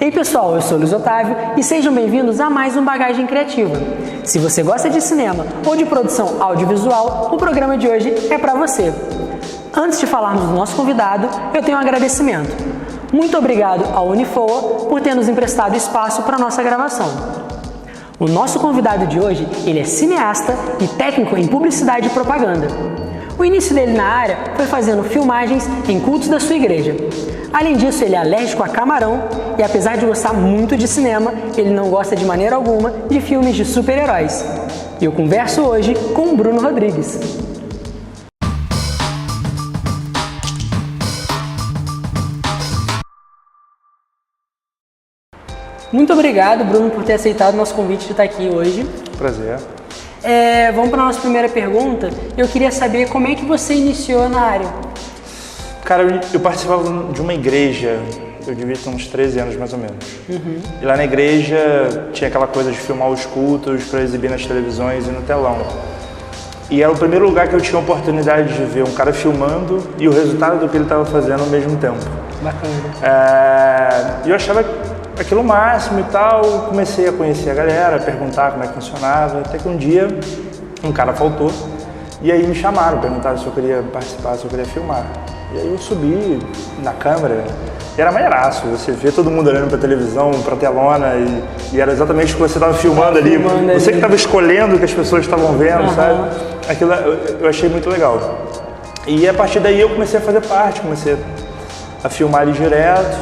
Ei pessoal, eu sou o Luiz Otávio e sejam bem-vindos a mais um Bagagem Criativa. Se você gosta de cinema ou de produção audiovisual, o programa de hoje é para você. Antes de falarmos do nosso convidado, eu tenho um agradecimento. Muito obrigado ao Unifoa por ter nos emprestado espaço para nossa gravação. O nosso convidado de hoje, ele é cineasta e técnico em publicidade e propaganda. O início dele na área foi fazendo filmagens em cultos da sua igreja. Além disso, ele é alérgico a camarão e, apesar de gostar muito de cinema, ele não gosta de maneira alguma de filmes de super-heróis. E eu converso hoje com o Bruno Rodrigues. Muito obrigado, Bruno, por ter aceitado o nosso convite de estar aqui hoje. Prazer. Vamos para a nossa primeira pergunta. Eu queria saber como é que você iniciou na área. Cara, eu participava de uma igreja, eu devia ter uns 13 anos mais ou menos. E lá na igreja tinha aquela coisa de filmar os cultos para exibir nas televisões e no telão. E era o primeiro lugar que eu tinha a oportunidade de ver um cara filmando e o resultado do que ele estava fazendo ao mesmo tempo. Bacana. E eu achava aquilo máximo e tal, comecei a conhecer a galera, a perguntar como é que funcionava, até que um dia um cara faltou e aí me chamaram, perguntaram se eu queria participar, se eu queria filmar. E aí eu subi na câmera e era maneiraço, você vê todo mundo olhando pra televisão, pra telona e era exatamente o que você estava filmando ali, você que estava escolhendo o que as pessoas estavam vendo, sabe? Aquilo eu achei muito legal. E a partir daí eu comecei a fazer parte, comecei a filmar ali direto.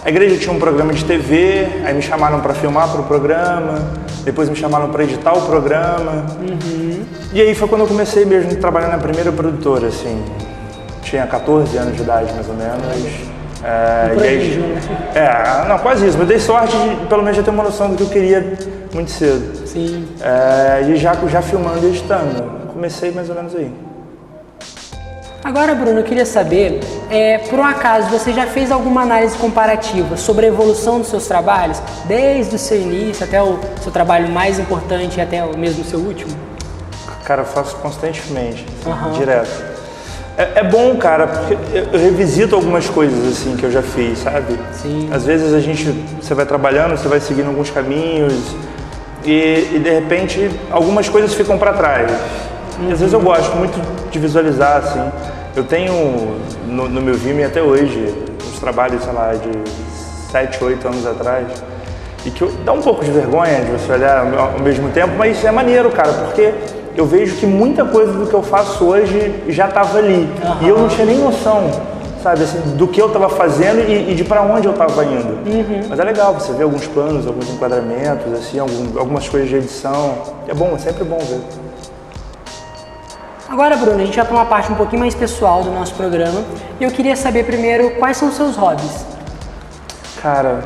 A igreja tinha um programa de TV, aí me chamaram para filmar para o programa, depois me chamaram para editar o programa. E aí foi quando eu comecei mesmo a trabalhar na primeira produtora, assim. Tinha 14 anos de idade, mais ou menos. Não, quase isso, mas dei sorte de pelo menos já ter uma noção do que eu queria muito cedo. Sim. E já filmando e editando. Comecei mais ou menos aí. Agora, Bruno, eu queria saber, por um acaso, você já fez alguma análise comparativa sobre a evolução dos seus trabalhos, desde o seu início até o seu trabalho mais importante e até o mesmo seu último? Cara, eu faço constantemente, direto. É bom, cara, porque eu revisito algumas coisas assim que eu já fiz, sabe? Sim. Às vezes você vai trabalhando, você vai seguindo alguns caminhos e de repente algumas coisas ficam para trás. E às vezes eu gosto muito de visualizar, assim. Eu tenho no meu Vimeo até hoje uns trabalhos, sei lá, de 7, 8 anos atrás e que dá um pouco de vergonha de você olhar ao mesmo tempo, mas é maneiro, cara, porque eu vejo que muita coisa do que eu faço hoje já estava ali e eu não tinha nem noção, sabe, assim, do que eu estava fazendo e de para onde eu estava indo. Mas é legal você ver alguns planos, alguns enquadramentos, assim, algumas coisas de edição. É bom, é sempre bom ver. Agora, Bruno, a gente vai para uma parte um pouquinho mais pessoal do nosso programa e eu queria saber primeiro quais são os seus hobbies. Cara,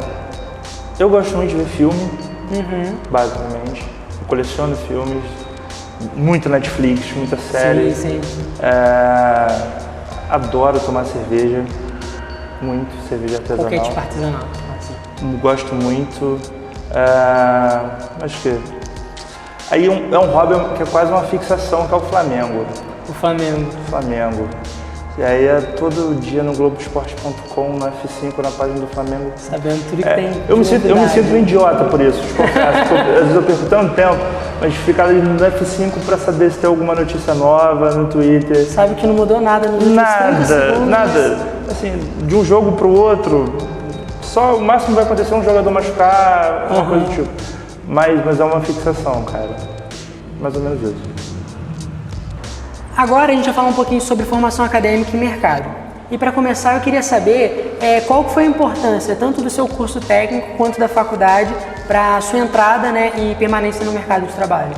eu gosto muito de ver filme, basicamente. Eu coleciono filmes, muito Netflix, muita série. Sim. Adoro tomar cerveja, muito cerveja artesanal. Qualquer tipo artesanal, assim. Gosto muito. Acho que aí é um hobby que é quase uma fixação, que é o Flamengo. O Flamengo. Flamengo. E aí é todo dia no Globoesporte.com, no F5, na página do Flamengo. Sabendo tudo que tem. Eu me sinto um idiota por isso, confesso. Às vezes eu perco tanto tempo, mas ficar ali no F5 para saber se tem alguma notícia nova no Twitter. Sabe que não mudou nada nos últimos 30 segundos. Nada. Assim, de um jogo pro outro, só o máximo vai acontecer um jogador machucar, uma coisa do tipo. Mas é uma fixação, cara. Mais ou menos isso. Agora a gente vai falar um pouquinho sobre formação acadêmica e mercado. E para começar eu queria saber qual foi a importância tanto do seu curso técnico quanto da faculdade para a sua entrada, né, e permanência no mercado de trabalho.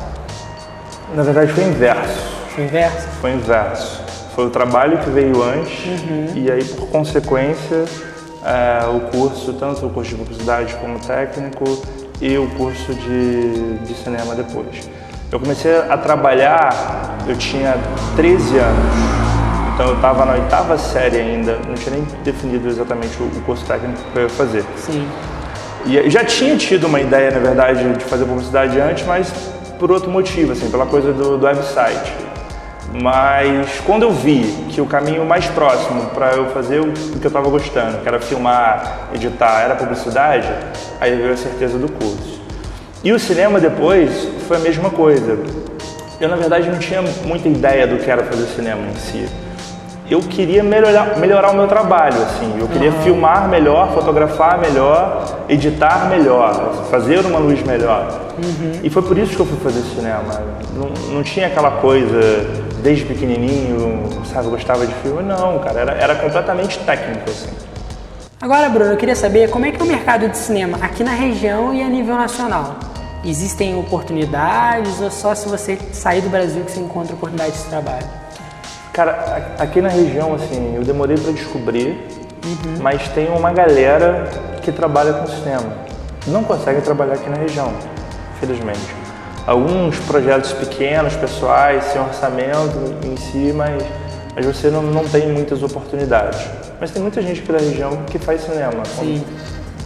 Na verdade foi inverso. Foi inverso? Foi inverso. Foi o trabalho que veio antes e aí por consequência o curso, tanto o curso de publicidade como técnico e o curso de cinema depois. Eu comecei a trabalhar, eu tinha 13 anos, então eu estava na 8ª série ainda, não tinha nem definido exatamente o curso técnico que eu ia fazer. Sim. E já tinha tido uma ideia, na verdade, de fazer publicidade antes, mas por outro motivo, assim, pela coisa do website. Mas quando eu vi que o caminho mais próximo para eu fazer o que eu estava gostando, que era filmar, editar, era publicidade, aí veio a certeza do curso. E o cinema depois foi a mesma coisa. Eu, na verdade, não tinha muita ideia do que era fazer cinema em si. Eu queria melhorar o meu trabalho, assim. Eu queria filmar melhor, fotografar melhor, editar melhor, fazer uma luz melhor. E foi por isso que eu fui fazer cinema. Não tinha aquela coisa, desde pequenininho, sabe, eu gostava de filme. Não, cara, era completamente técnico, assim. Agora, Bruno, eu queria saber como é que é o mercado de cinema aqui na região e a nível nacional. Existem oportunidades ou só se você sair do Brasil que você encontra oportunidade de trabalho? Cara, aqui na região, assim, eu demorei para descobrir, mas tem uma galera que trabalha com cinema. Não consegue trabalhar aqui na região, infelizmente. Alguns projetos pequenos, pessoais, sem orçamento em si, mas você não tem muitas oportunidades. Mas tem muita gente aqui da região que faz cinema. Sim.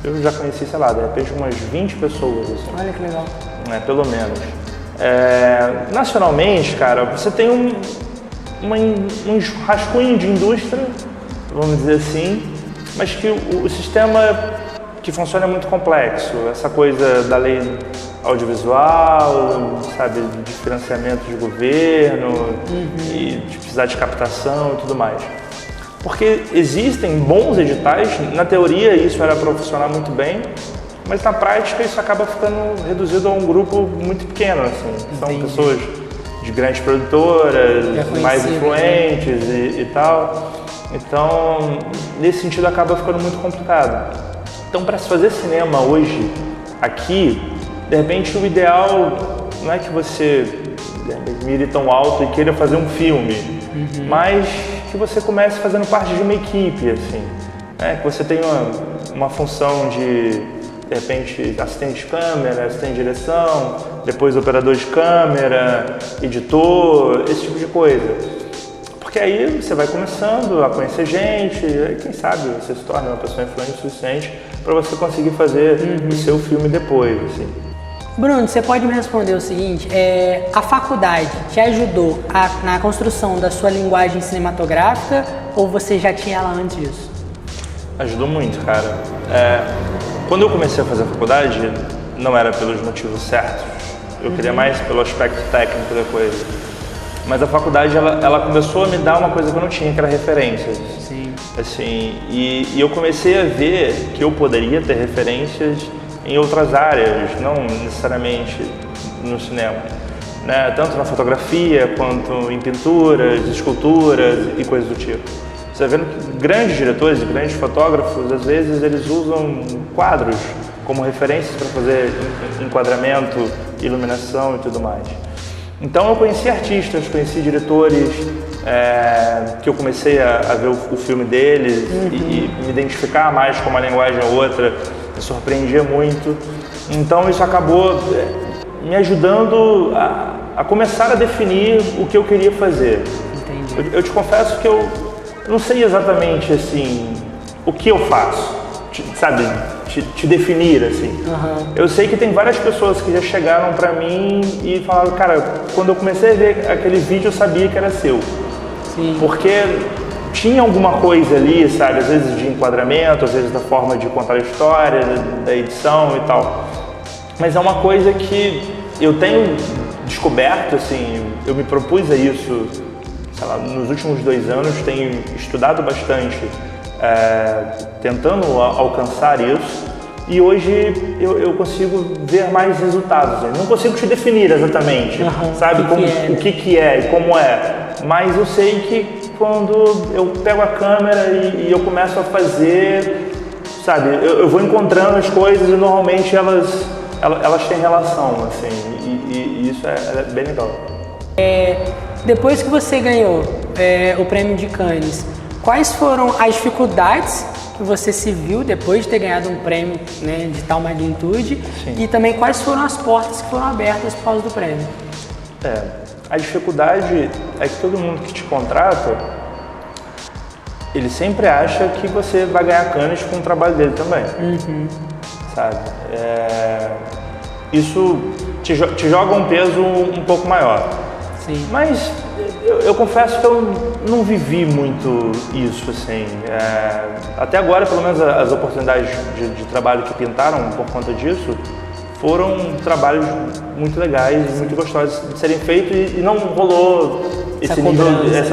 Eu já conheci, sei lá, de repente umas 20 pessoas. Assim. Olha que legal. Pelo menos. Nacionalmente, cara, você tem um rascunho de indústria, vamos dizer assim, mas que o sistema que funciona é muito complexo. Essa coisa da lei audiovisual, sabe, de financiamento de governo e de precisar de captação e tudo mais. Porque existem bons editais, na teoria isso era para funcionar muito bem, mas na prática isso acaba ficando reduzido a um grupo muito pequeno, assim. São pessoas de grandes produtoras, mais influentes e tal. Então, nesse sentido acaba ficando muito complicado. Então, para se fazer cinema hoje, aqui, de repente o ideal não é que você mire tão alto e queira fazer um filme, mas que você comece fazendo parte de uma equipe, assim, que você tenha uma função de repente, assistente de câmera, assistente de direção, depois operador de câmera, editor, esse tipo de coisa. Porque aí você vai começando a conhecer gente, e quem sabe você se torna uma pessoa influente o suficiente para você conseguir fazer o seu filme depois, assim. Bruno, você pode me responder o seguinte, a faculdade te ajudou na construção da sua linguagem cinematográfica ou você já tinha ela antes disso? Ajudou muito, cara. Quando eu comecei a fazer a faculdade, não era pelos motivos certos. Eu queria mais pelo aspecto técnico da coisa. Mas a faculdade, ela começou a me dar uma coisa que eu não tinha, que era referências. Sim. Assim, e eu comecei a ver que eu poderia ter referências em outras áreas, não necessariamente no cinema. Né? Tanto na fotografia, quanto em pinturas, esculturas e coisas do tipo. Você vai vendo que grandes diretores e grandes fotógrafos, às vezes, eles usam quadros como referências para fazer enquadramento, iluminação e tudo mais. Então eu conheci artistas, conheci diretores, que eu comecei a ver o filme deles e me identificar mais com uma linguagem ou outra, me surpreendia muito. Então isso acabou me ajudando a começar a definir o que eu queria fazer. Entendi. Eu te confesso que eu não sei exatamente assim o que eu faço, sabe, te definir assim. Eu sei que tem várias pessoas que já chegaram pra mim e falaram, cara, quando eu comecei a ver aquele vídeo eu sabia que era seu. Sim. Porque tinha alguma coisa ali, sabe, às vezes de enquadramento, às vezes da forma de contar a história, da edição e tal. Mas é uma coisa que eu tenho descoberto, assim, eu me propus a isso, sei lá, nos últimos 2 anos, tenho estudado bastante, tentando alcançar isso, e hoje eu consigo ver mais resultados. Eu não consigo te definir exatamente, sabe, o que é e como é, mas eu sei que quando eu pego a câmera e eu começo a fazer, sabe, eu vou encontrando as coisas e normalmente elas têm relação, assim, e isso é bem legal. Depois que você ganhou o prêmio de Cannes, quais foram as dificuldades que você se viu depois de ter ganhado um prêmio, né, de tal magnitude? Sim. E também quais foram as portas que foram abertas por causa do prêmio? A dificuldade é que todo mundo que te contrata, ele sempre acha que você vai ganhar Cannes com o trabalho dele também, sabe? Isso te joga um peso um pouco maior. Sim. Mas Eu confesso que eu não vivi muito isso, assim. Até agora, pelo menos, as oportunidades de trabalho que pintaram por conta disso foram trabalhos muito legais, muito gostosos de serem feitos e não rolou esse nível,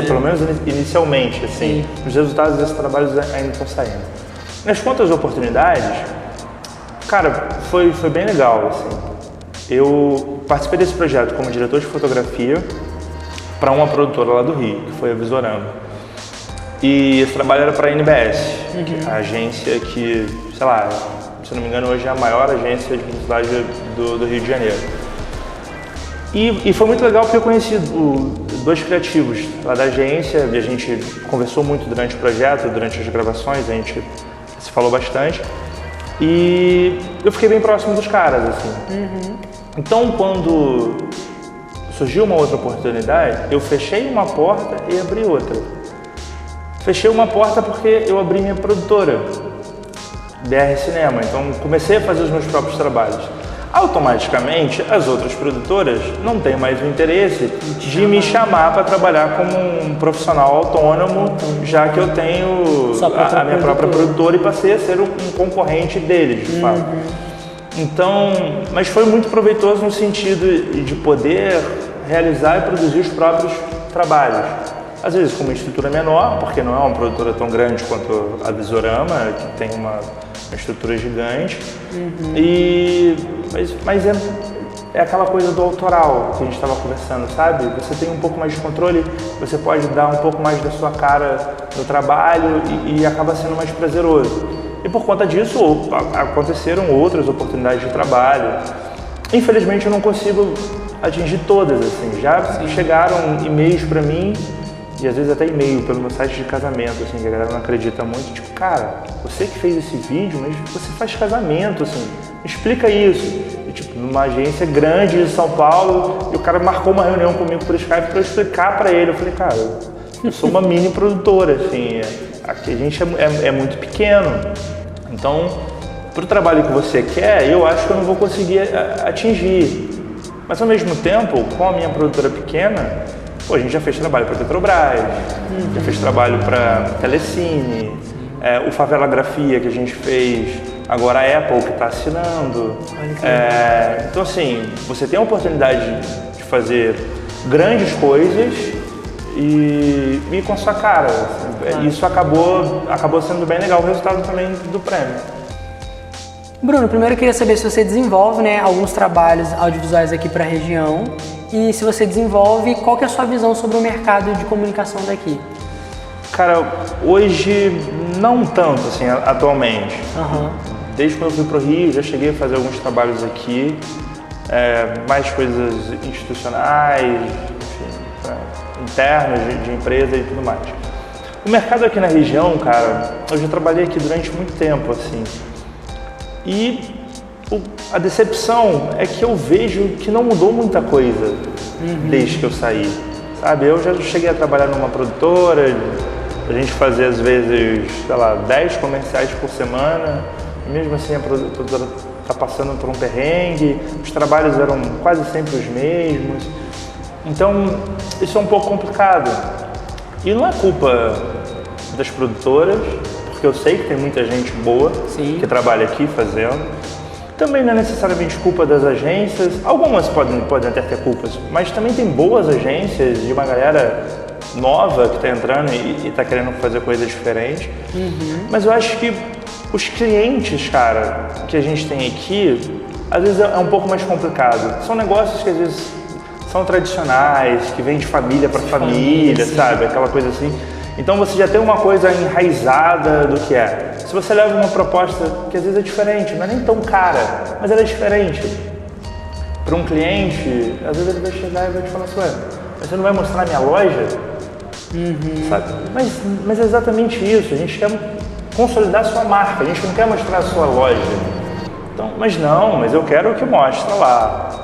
pelo menos inicialmente, assim. Sim. Os resultados desses trabalhos ainda estão saindo. Mas quanto às oportunidades, cara, foi bem legal, assim. Eu participei desse projeto como diretor de fotografia para uma produtora lá do Rio, que foi a Visorama. E esse trabalho era para a NBS, a agência que, sei lá, se não me engano, hoje é a maior agência de publicidade do Rio de Janeiro. E foi muito legal porque eu conheci dois criativos lá da agência, e a gente conversou muito durante o projeto, durante as gravações, a gente se falou bastante. E eu fiquei bem próximo dos caras, assim. Então, quando surgiu uma outra oportunidade, eu fechei uma porta e abri outra. Fechei uma porta porque eu abri minha produtora, BR Cinema, então comecei a fazer os meus próprios trabalhos. Automaticamente, as outras produtoras não têm mais o interesse de me chamar para trabalhar como um profissional autônomo, já que eu tenho a minha própria produtora e passei a ser um concorrente deles, de fato. Então, mas foi muito proveitoso no sentido de poder realizar e produzir os próprios trabalhos. Às vezes com uma estrutura menor, porque não é uma produtora tão grande quanto a Visorama, que tem uma estrutura gigante. Mas é aquela coisa do autoral que a gente estava conversando, sabe? Você tem um pouco mais de controle, você pode dar um pouco mais da sua cara no trabalho e acaba sendo mais prazeroso. E por conta disso aconteceram outras oportunidades de trabalho. Infelizmente eu não consigo atingir todas, assim. Já chegaram e-mails para mim, e às vezes até e-mail pelo meu site de casamento, assim, que a galera não acredita muito. Tipo, cara, você que fez esse vídeo, mas você faz casamento, assim, me explica isso. E, tipo, numa agência grande de São Paulo, e o cara marcou uma reunião comigo por Skype para eu explicar para ele. Eu falei, cara, eu sou uma mini produtora, assim, aqui a gente é muito pequeno. Então, pro trabalho que você quer, eu acho que eu não vou conseguir atingir. Mas ao mesmo tempo, com a minha produtora pequena, a gente já fez trabalho para Petrobras, já fez trabalho para Telecine, o Favela Grafia que a gente fez, agora a Apple que está assinando. Então assim, você tem a oportunidade de fazer grandes coisas e ir com a sua cara. Isso acabou sendo bem legal, o resultado também do prêmio. Bruno, primeiro eu queria saber se você desenvolve, né, alguns trabalhos audiovisuais aqui para a região e se você desenvolve, qual que é a sua visão sobre o mercado de comunicação daqui? Cara, hoje não tanto, assim, atualmente. Desde quando eu fui pro Rio, já cheguei a fazer alguns trabalhos aqui, mais coisas institucionais, enfim, internas de empresa e tudo mais. O mercado aqui na região, cara, eu já trabalhei aqui durante muito tempo, assim. E a decepção é que eu vejo que não mudou muita coisa desde que eu saí, sabe? Eu já cheguei a trabalhar numa produtora, a gente fazia às vezes, sei lá, 10 comerciais por semana, e mesmo assim a produtora está passando por um perrengue, os trabalhos eram quase sempre os mesmos, então isso é um pouco complicado. E não é culpa das produtoras, porque eu sei que tem muita gente boa que trabalha aqui fazendo. Também não é necessariamente culpa das agências, algumas podem até ter culpas, mas também tem boas agências de uma galera nova que está entrando e está querendo fazer coisa diferente. Mas eu acho que os clientes, cara, que a gente tem aqui, às vezes é um pouco mais complicado. São negócios que às vezes são tradicionais, que vêm de família para família, sabe? Aquela coisa assim. Então você já tem uma coisa enraizada do que é. Se você leva uma proposta que às vezes é diferente, não é nem tão cara, mas ela é diferente. Para um cliente, às vezes ele vai chegar e vai te falar assim, ué, você não vai mostrar minha loja? Sabe? Mas é exatamente isso, a gente quer consolidar a sua marca, a gente não quer mostrar a sua loja. Então, mas eu quero que mostre lá.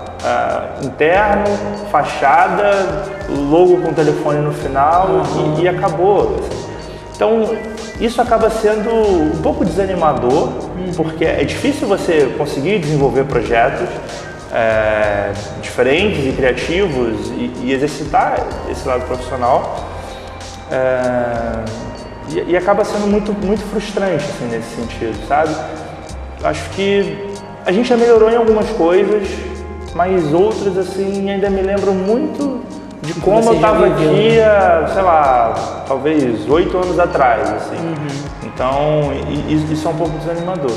Interno, fachada, logo com telefone no final e acabou. Então isso acaba sendo um pouco desanimador, porque é difícil você conseguir desenvolver projetos diferentes e criativos e exercitar esse lado profissional. E acaba sendo muito frustrante assim, nesse sentido, sabe? Acho que a gente já melhorou em algumas coisas, mas outras assim ainda me lembram muito de como eu estava aqui, sei lá, talvez 8 anos atrás, assim. Então, isso é um pouco desanimador.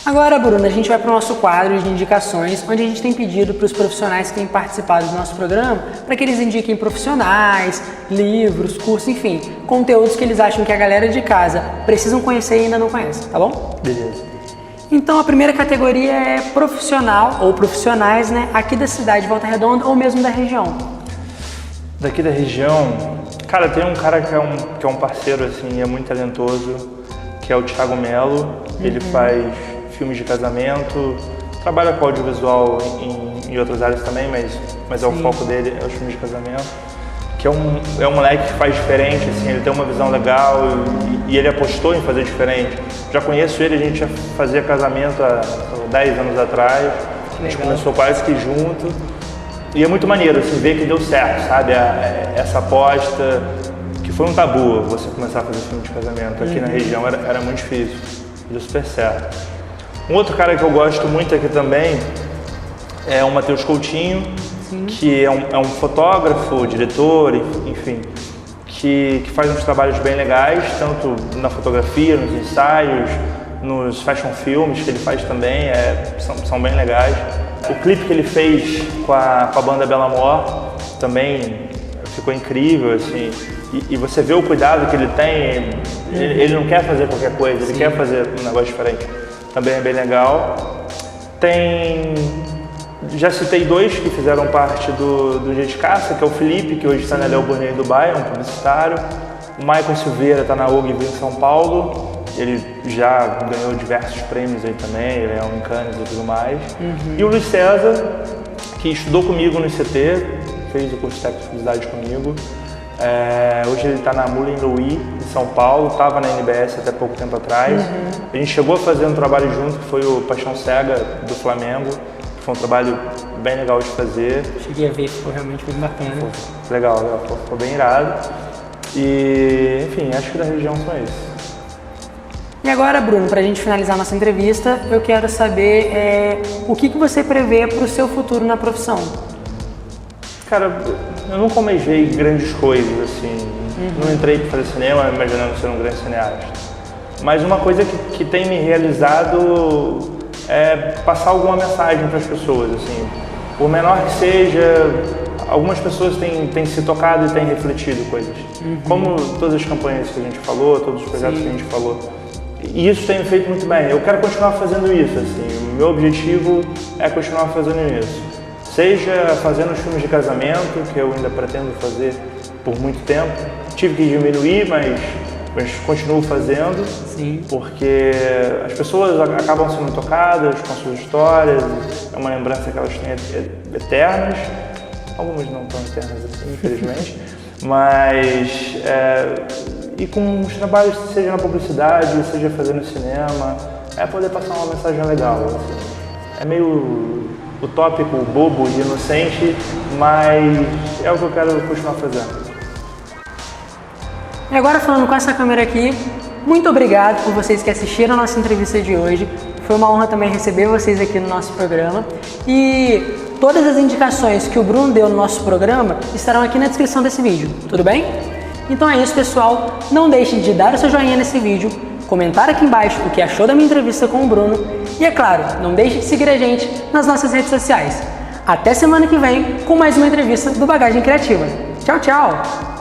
Agora, Bruno, a gente vai para o nosso quadro de indicações, onde a gente tem pedido para os profissionais que têm participado do nosso programa para que eles indiquem profissionais, livros, cursos, enfim, conteúdos que eles acham que a galera de casa precisam conhecer e ainda não conhece, tá bom? Beleza. Então, a primeira categoria é profissional ou profissionais, né, aqui da cidade de Volta Redonda ou mesmo da região. Daqui da região, cara, tem um cara que é um parceiro, assim, é muito talentoso, que é o Thiago Melo. Ele faz filmes de casamento, trabalha com audiovisual em outras áreas também, mas o foco dele é os filmes de casamento. Que é um moleque que faz diferente, assim, ele tem uma visão legal e ele apostou em fazer diferente. Já conheço ele, a gente já fazia casamento há 10 anos atrás, a gente começou quase que junto. E é muito maneiro, assim, ver que deu certo, sabe? Essa aposta, que foi um tabu você começar a fazer filme de casamento. Aqui na região era muito difícil, deu super certo. Um outro cara que eu gosto muito aqui também é o Matheus Coutinho, que é um fotógrafo, diretor, enfim, que faz uns trabalhos bem legais, tanto na fotografia, nos ensaios, nos fashion filmes que ele faz também, são bem legais. O clipe que ele fez com a banda Bellamor também ficou incrível, assim, e você vê o cuidado que ele tem, ele não quer fazer qualquer coisa, ele quer fazer um negócio diferente. Também é bem legal. Já citei 2 que fizeram parte do Dia de Caça, que é o Felipe, que hoje está na Léo Burnet em Dubai, é um publicitário. O Michael Silveira está na Ogilvy em São Paulo, ele já ganhou diversos prêmios aí também, ele é um Cannes e tudo mais. E o Luiz César, que estudou comigo no ICT, fez o curso técnico de publicidade comigo. Hoje ele está na Moulin Louis, em São Paulo, estava na NBS até pouco tempo atrás. A gente chegou a fazer um trabalho junto, que foi o Paixão Cega do Flamengo. Foi um trabalho bem legal de fazer. Cheguei a ver, ficou realmente bem bacana. Legal, ficou bem irado. E, enfim, acho que da região são esses. E agora, Bruno, para a gente finalizar nossa entrevista, eu quero saber o que você prevê para o seu futuro na profissão. Cara, eu nunca almejei grandes coisas, assim. Não entrei para fazer cinema imaginando ser um grande cineasta. Mas uma coisa que tem me realizado é passar alguma mensagem para as pessoas, assim. Por menor que seja, algumas pessoas têm se tocado e têm refletido coisas. Como todas as campanhas que a gente falou, todos os projetos que a gente falou. E isso tem me feito muito bem. Eu quero continuar fazendo isso, assim. O meu objetivo é continuar fazendo isso. Seja fazendo os filmes de casamento, que eu ainda pretendo fazer por muito tempo. Tive que diminuir, mas continuo fazendo. Sim. Porque as pessoas acabam sendo tocadas com suas histórias, é uma lembrança que elas têm eternas. Algumas não tão eternas assim, infelizmente. Mas, e com os trabalhos, seja na publicidade, seja fazendo cinema, poder passar uma mensagem legal. Assim. É meio utópico, bobo e inocente, mas é o que eu quero continuar fazendo. E agora, falando com essa câmera aqui, muito obrigado por vocês que assistiram a nossa entrevista de hoje. Foi uma honra também receber vocês aqui no nosso programa. E todas as indicações que o Bruno deu no nosso programa estarão aqui na descrição desse vídeo, tudo bem? Então é isso, pessoal. Não deixem de dar o seu joinha nesse vídeo, comentar aqui embaixo o que achou da minha entrevista com o Bruno e, é claro, não deixe de seguir a gente nas nossas redes sociais. Até semana que vem com mais uma entrevista do Bagagem Criativa. Tchau, tchau!